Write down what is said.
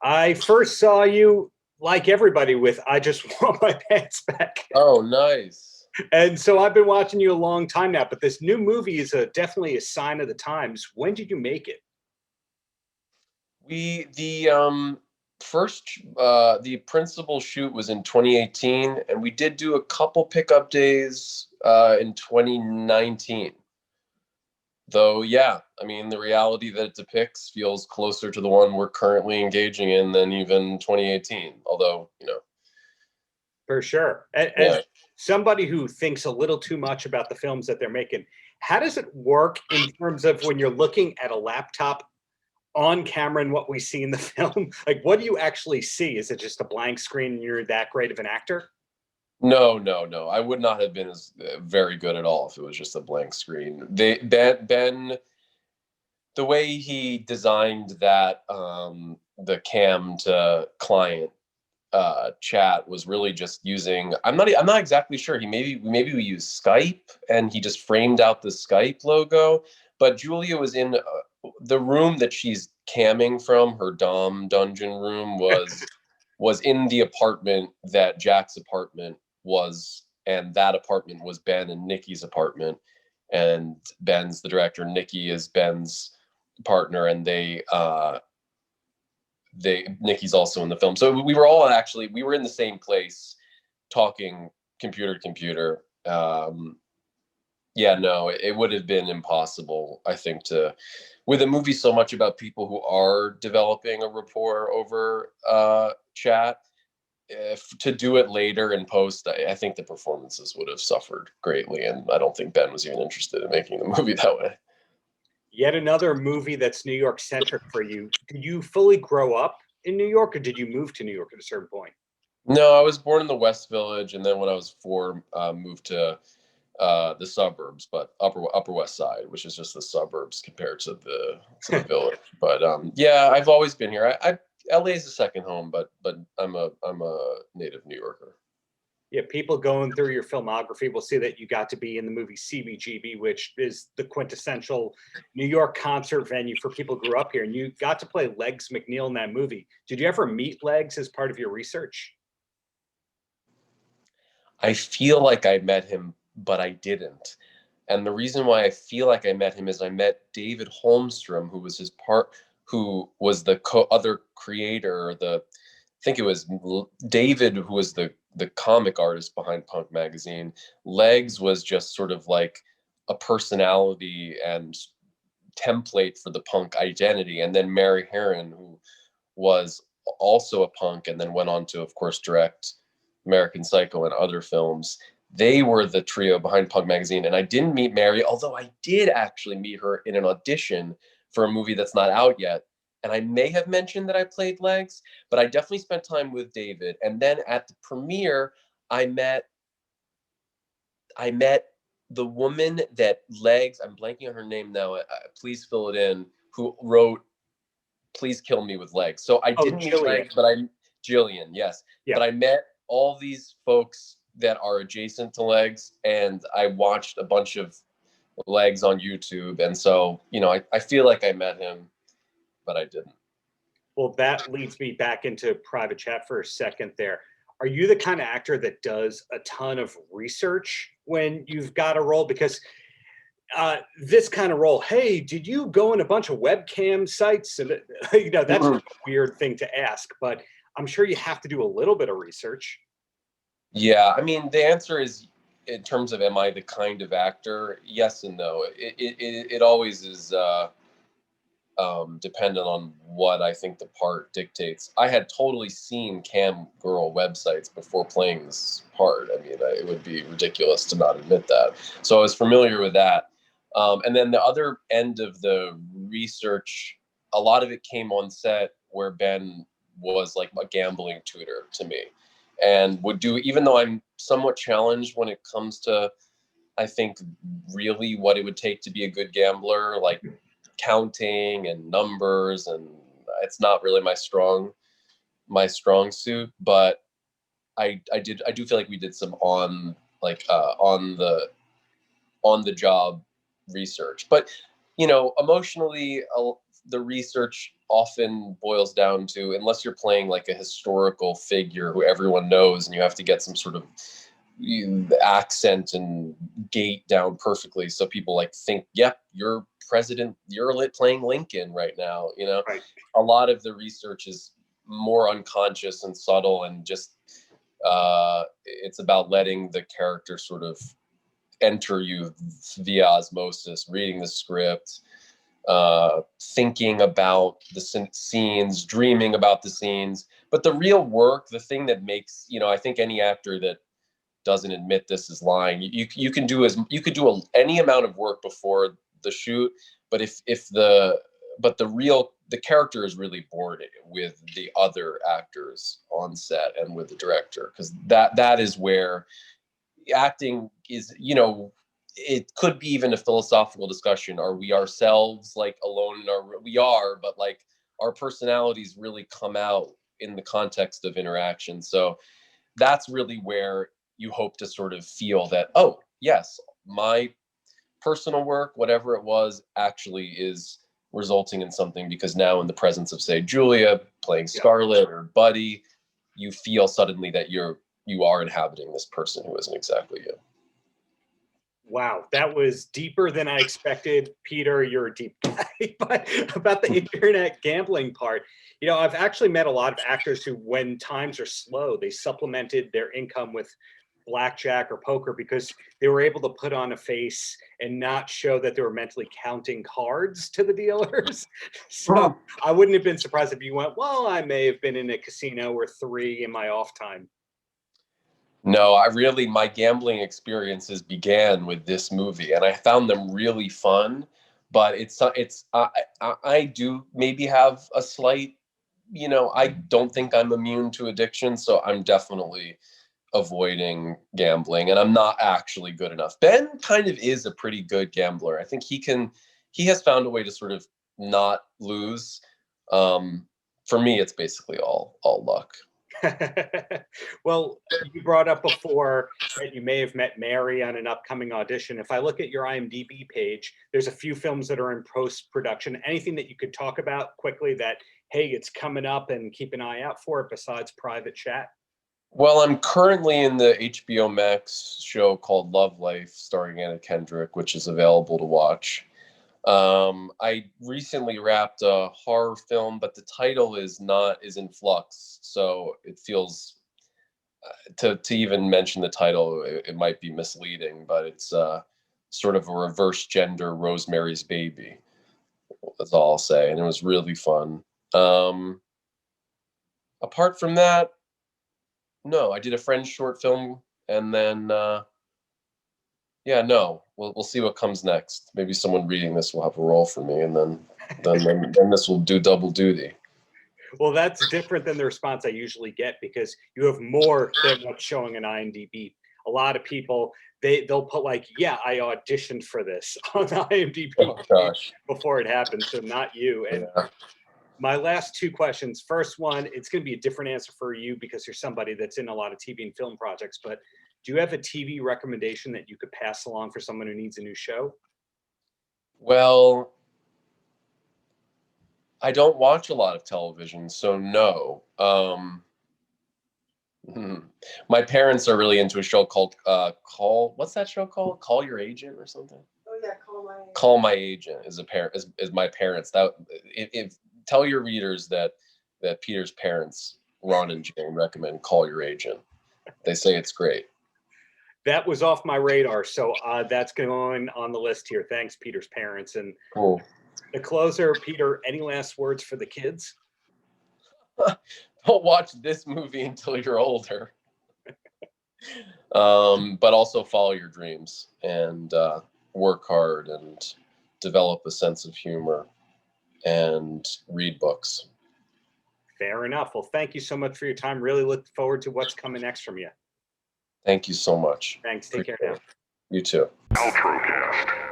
I first saw you, like everybody, with I Just Want My Pants Back. Oh, nice. And so I've been watching you a long time now, but this new movie is definitely a sign of the times. When did you make it? The first the principal shoot was in 2018, and we did do a couple pickup days in 2019. Though, yeah, I mean, the reality that it depicts feels closer to the one we're currently engaging in than even 2018. Although, For sure. As yeah. somebody who thinks a little too much about the films that they're making, how does it work in terms of when you're looking at a laptop on camera and what we see in the film? Like, what do you actually see? Is it just a blank screen and you're that great of an actor? No, no, no. I would not have been as very good at all if it was just a blank screen. Ben, the way he designed that the cam to client chat was really just using. I'm not exactly sure. Maybe we used Skype and he just framed out the Skype logo. But Julia was in the room that she's camming from. Her Dom dungeon room was in the apartment that Jack's apartment was, and that apartment was Ben and Nikki's apartment. And Ben's the director. Nikki is Ben's partner, and Nikki's also in the film. So we were all we were in the same place talking computer to computer. Yeah, no, it would have been impossible, I think, with a movie so much about people who are developing a rapport over chat. If to do it later in post, I think the performances would have suffered greatly, and I don't think Ben was even interested in making the movie that way. Yet another movie that's New York centric for you. Did you fully grow up in New York, or did you move to New York at a certain point? No, I was born in the West Village, and then when I was 4, moved to the suburbs, but Upper West Side, which is just the suburbs compared to the village. But yeah, I've always been here. LA is a second home, but I'm a native New Yorker. Yeah, people going through your filmography will see that you got to be in the movie CBGB, which is the quintessential New York concert venue for people who grew up here. And you got to play Legs McNeil in that movie. Did you ever meet Legs as part of your research? I feel like I met him, but I didn't. And the reason why I feel like I met him is I met David Holmstrom, who was the other creator, I think it was David, who was the comic artist behind Punk Magazine. Legs was just sort of like a personality and template for the punk identity. And then Mary Herron, who was also a punk and then went on to, of course, direct American Psycho and other films. They were the trio behind Punk Magazine. And I didn't meet Mary, although I did actually meet her in an audition for a movie that's not out yet. And I may have mentioned that I played Legs, but I definitely spent time with David. And then at the premiere, I met the woman that Legs, I'm blanking on her name now, please fill it in, who wrote Please Kill Me with Legs. So I didn't meet Legs, but Jillian, yes. Yeah. But I met all these folks that are adjacent to Legs, and I watched a bunch of Legs on YouTube. And so, I feel like I met him, but I didn't. Well, that leads me back into private chat for a second there. Are you the kind of actor that does a ton of research when you've got a role? Because this kind of role, hey, did you go in a bunch of webcam sites? And that's a weird thing to ask, but I'm sure you have to do a little bit of research. Yeah, I mean, the answer is, in terms of am I the kind of actor? Yes and no. It always is dependent on what I think the part dictates. I had totally seen cam girl websites before playing this part. I mean, it would be ridiculous to not admit that. So I was familiar with that. And then the other end of the research, a lot of it came on set where Ben was like a gambling tutor to me and would do, even though I'm somewhat challenged when it comes to, I think, really what it would take to be a good gambler, like counting and numbers, and it's not really my strong suit, but I do feel like we did some on the job research. But emotionally, the research often boils down to, unless you're playing like a historical figure who everyone knows and you have to get some sort of accent and gait down perfectly so people like think, yep, you're president, you're playing Lincoln right now, you know. Right. A lot of the research is more unconscious and subtle, and just it's about letting the character sort of enter you via osmosis, reading the script, thinking about the scenes, dreaming about the scenes. But the real work, the thing that makes, you know, I think any actor that doesn't admit this is lying. You can do any amount of work before the shoot, but the character is really born with the other actors on set and with the director, because that is where acting is, you know. It could be even a philosophical discussion. Are we ourselves like alone in our, we are, but like our personalities really come out in the context of interaction. So that's really where you hope to sort of feel that, oh yes, my personal work, whatever it was, actually is resulting in something, because now in the presence of, say, Julia playing Scarlett or Buddy, you feel suddenly that you are inhabiting this person who isn't exactly you. Wow, that was deeper than I expected. Peter, you're a deep guy. But about the internet gambling part, you know, I've actually met a lot of actors who, when times are slow, they supplemented their income with blackjack or poker because they were able to put on a face and not show that they were mentally counting cards to the dealers. So I wouldn't have been surprised if you went, well, I may have been in a casino or 3 in my off time. No, my gambling experiences began with this movie, and I found them really fun. But I do maybe have a slight, you know, I don't think I'm immune to addiction, so I'm definitely avoiding gambling, and I'm not actually good enough. Ben kind of is a pretty good gambler. I think he has found a way to sort of not lose. For me, it's basically all luck. Well, you brought up before that you may have met Mary on an upcoming audition. If I look at your IMDb page, there's a few films that are in post-production. Anything that you could talk about quickly that, hey, it's coming up and keep an eye out for it besides Private Chat? Well, I'm currently in the HBO Max show called Love Life, starring Anna Kendrick, which is available to watch. I recently wrapped a horror film, but the title is in flux, so it feels to even mention the title, it might be misleading, but it's sort of a reverse gender Rosemary's Baby. That's all I'll say, and it was really fun. Apart from that, no, I did a French short film, and then no, we'll see what comes next. Maybe someone reading this will have a role for me, and then this will do double duty. Well, that's different than the response I usually get because you have more than what's showing in IMDb. A lot of people, they'll put like, yeah, I auditioned for this on IMDb before it happened, so not you. And my last 2 questions. First one, it's going to be a different answer for you because you're somebody that's in a lot of TV and film projects, but do you have a TV recommendation that you could pass along for someone who needs a new show? Well, I don't watch a lot of television, so no. My parents are really into a show called what's that show called? Call Your Agent or something? Oh yeah, Call My Agent is my parents. Tell your readers that Peter's parents, Ron and Jane, recommend Call Your Agent. They say it's great. That was off my radar, so that's going on the list here. Thanks, Peter's parents. And cool. The closer, Peter, any last words for the kids? Don't watch this movie until you're older. But also follow your dreams and work hard and develop a sense of humor and read books. Fair enough. Well, thank you so much for your time. Really look forward to what's coming next from you. Thank you so much. Thanks. Take care now. You too. Paltrocast.